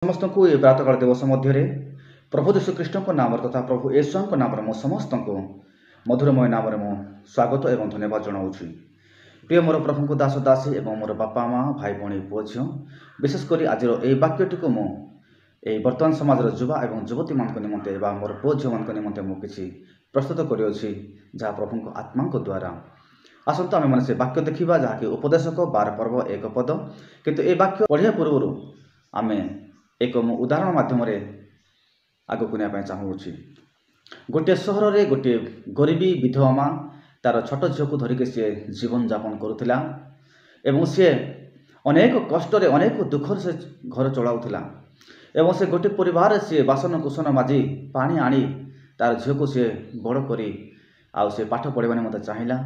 समस्त को ये प्रातकाल दिवस मध्य प्रभु यीशुख्रीष्ट नाम तथा प्रभु येशुଙ୍କ नाम मो समस्त को मधुरमय नाम मो स्वागत एवं धन्यवाद जनाऊँ। प्रिय मोर प्रभु दास दासी एवं मोर बापा माँ भाई भाई पुओ झी विशेषकर आज ये वाक्यटी को मु बर्तमान समाज युवा एवं युवती मान निमंते मोर पुओ झी मान निमंते मु किसी प्रस्तुत करी जहाँ प्रभु आत्मा द्वारा आसतु आम मैंने से वाक्य देखा जहाँकि उपदेशक 12 पर्व 1 पद किंतु ए वाक्य पढ़िया पूर्व आम एक उदाहरण मध्यम आगक नहीं चाहूँगी। गोटे सहर में गोटे गरीबी विधवा माँ तार छोट झील को धरिक सी जीवन यापन करुला एवं सी अनेक कष्ट अनेक दुख से घर चलाऊला एवं से गोटे परिवार सी बासन कुसन माजी पानी आनी तार झील को सी बड़ करी आउ से पाठ पढ़ाने मत चाहिला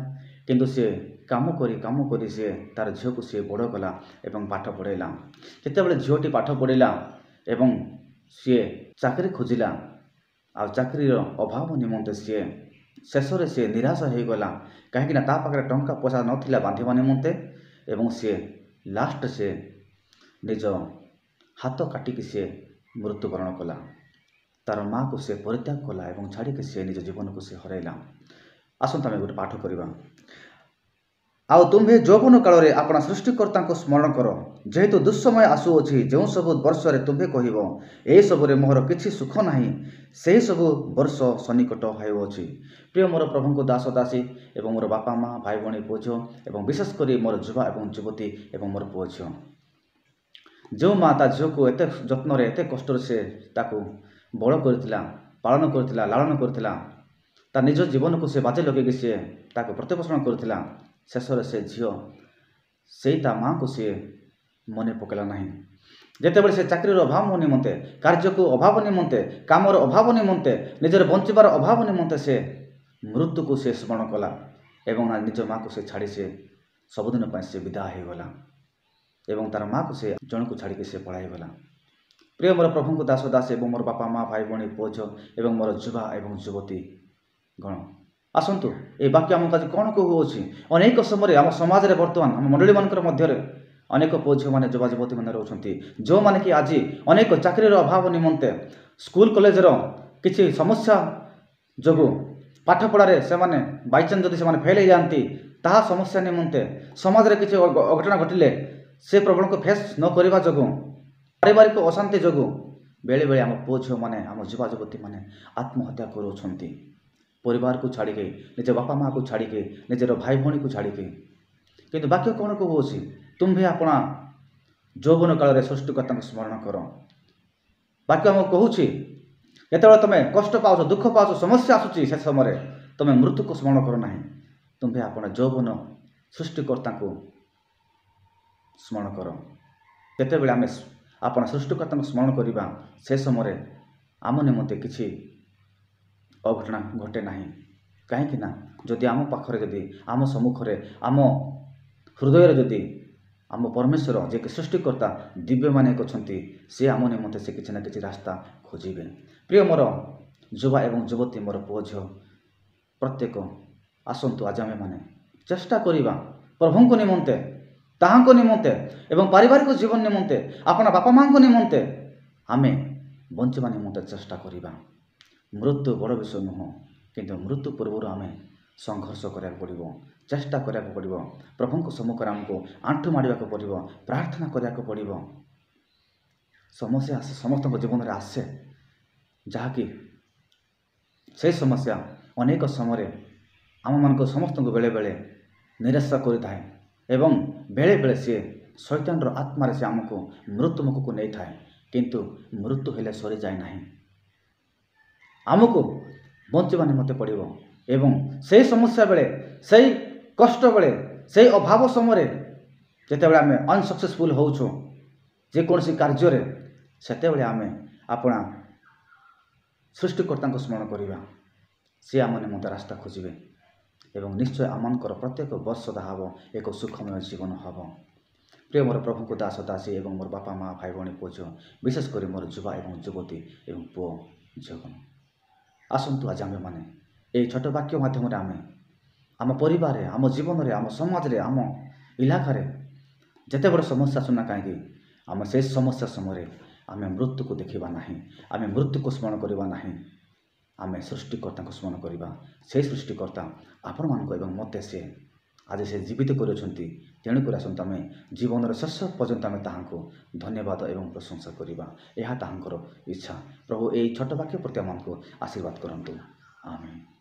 किंतु सी काम करी सी तार झील को सी बड़ कला एवं पाठ पढ़ेला। जितेबाला झीलटी पाठ पढ़ला एवं सी चाकरी खोजिला आ चाकरी अभाव निमंते सी शेष में सी निराश हो गला कहीं पाखे टंका पैसा नाला बांधा निमंते एवं सी लास्ट से निज हाथ काटिक सी मृत्युवरण कला। तार माँ को सी परित्याग कला एवं छाड़िक सी निज जीवन को सी हरैला। आसंता आम गोटे पाठ करवा। आउ तुम्हें यौवन काल में अपना सृष्टिकर्ता को स्मरण कर जेहेतु दुस्समय आसुअछि जो सब वर्ष में तुम्हें कह ए सबरे मोहर किछि सुख नाही से सब वर्ष सन्निकट होउछि। प्रिय मोर प्रभु को दास दासी एवं मोर बापा माँ भाई भाई पुओ झी एवं विशेषकर मोर युवा एवं युवती एवं मोर पुओ झी जो माँ ता झील को एत जत्न एत कष्ट से बड़ करथिला पालन करथिला लालन करथिला ता निज जीवन को से बाजे लगे सी प्रतिपोषण करथिला शेष से झील से माँ को सी मन पकेला नहीं। जितेबाला से चाकरी अभाव निमंते कार्य को अभाव निमंते कामर अभाव निमंते निजर बंचार अभाव निमंते से मृत्यु को से स्मरण कला एवं निज माँ को से छाड़ी से सबुदिन से विदा होगला एवं तार माँ को से जन को छाड़ी से पढ़ाईगला। प्रिय मोर प्रभु को दास दास एवं मोर बापा माँ भाई भाई पुओ झी एवं मोर युवा एवं युवती गण आसतु ये वाक्य आमको आज कौन कहूँ अनेक समय आम समाज में बर्तमान आम मंडली मध्य अनेक पुओ झी मैंने युवा युवती मैंने रोचे जो मैंने कि आज अनेक चाकरी अभाव निमंते स्कूल कॉलेजर किसी समस्या जो पाठ पढ़ारे से बाईचान्स जदि से फेल हो जाती ता समस्या निमंते समाज में किसी अघटना घटिले से प्रॉब्लम को फेस न करवा जो पारिवारिक अशांति जो बेले बेले आम पुओ झी मैंने आम युवा युवती मैंने आत्महत्या करुँच परिवार को छाड़िके निज बापा माँ को छाड़िके निजर भाई भाई को छाड़िके किंतु वाक्य कौन कहूँ तुम्हें अपना यौवन काल में सृष्टिकर्ता स्मरण कर। वाक्य आम कहूँ जो तुम कष्ट पाच दुख पाच समस्या आसूँ से समय तुम्हें मृत्यु को स्मरण कर ना तुम्हें अपना यौवन सृष्टिकर्ता को स्मरण कर। जितेबाला आम अपना सृष्टिकर्ता स्मरण करवा से समय आम निमंते किसी अघटना घटे ना कहीं जदि आम पाखरे जदि आम सम्मुखें आम हृदय जदि आम परमेश्वर जे सृष्टिकर्ता दिव्य मान अच्छे सी आम निमंते से किसी ना कि रास्ता खोजे। प्रिय मोर युवा एवं युवती मोर पुओ झी प्रत्येक आसतु आज आम मैंने चेष्टा करवा प्रभु को निमंते ताहां को निमंते एवं पारिवारिक जीवन निमंते अपना बापा माँ को निमंते आमे बंचवा निमंते चेष्टा करवा। मृत्यु बड़ विषय नुह किंतु मृत्यु पूर्व आम संघर्ष करा पड़ो चेष्टा करा पड़ो प्रभु को सम्मुखें आमको आंठु माड़ा पड़ो प्रार्थना करा पड़ो। समस्या समस्त जीवन में आसे जहाँकि से समस्या अनेक समय आम मान समस्त बेले बेले निराशा करें एवं बेले बेले सी शैतान आत्मा से आमको मृत्यु मुख को नहीं था किंतु मृत्यु हेले सरी जाए ना आमको बंचवा निमंते पड़ो एवं से समस्या बेले से कष्ट बेले से अभाव समय जितेबाला आम अनसक्सेसफुल होचु जेकोसी कार्य सेतेबेले आम अपना सृष्टिकर्ता स्मरण करवा सी आम निमंते रास्ता खोजे एवं निश्चय आमर प्रत्येक वर्ष हम एक सुखमय जीवन हम। प्रिय मोर प्रभु को दास दासी एवं मोर बापा माँ भाई भाई पुओ झी विशेषकर मोर युवा एवं युवती एवं पुओ झीगण आसतु आज आम मैंने ये छोट वाक्य मध्यम आम परिवार आम जीवन में आम समाज में आम इलाकार जिते बड़ समस्या सुना कहीं आम से समस्या समय ଆମେ ମୃତ୍ୟୁକୁ ଦେଖିବା ନାହିଁ, ଆମେ ମୃତ୍ୟୁକୁ ସ୍ମରଣ କରିବା ନାହିଁ, ଆମେ ସୃଷ୍ଟିକର୍ତ୍ତାଙ୍କୁ ସ୍ମରଣ କରିବା। ସେହି ସୃଷ୍ଟିକର୍ତ୍ତା ଆପଣମାନଙ୍କୁ ଏବଂ ମୋତେ ସେ ଆଜି ସେ ଜୀବିତ କରୁଛନ୍ତି। ତେଣୁକରି ଆସନ୍ତୁ ଆମେ ଜୀବନର ଶେଷ ପର୍ଯ୍ୟନ୍ତ ଆମେ ତାହାଙ୍କୁ ଧନ୍ୟବାଦ ଏବଂ ପ୍ରଶଂସା କରିବା। ଏହା ତାହାଙ୍କର ଇଚ୍ଛା। ପ୍ରଭୁ ଏହି ଛୋଟ ବାକ୍ୟ ପ୍ରତି ଆମମାନଙ୍କୁ ଆଶୀର୍ବାଦ କରନ୍ତୁ। ଆମେନ୍।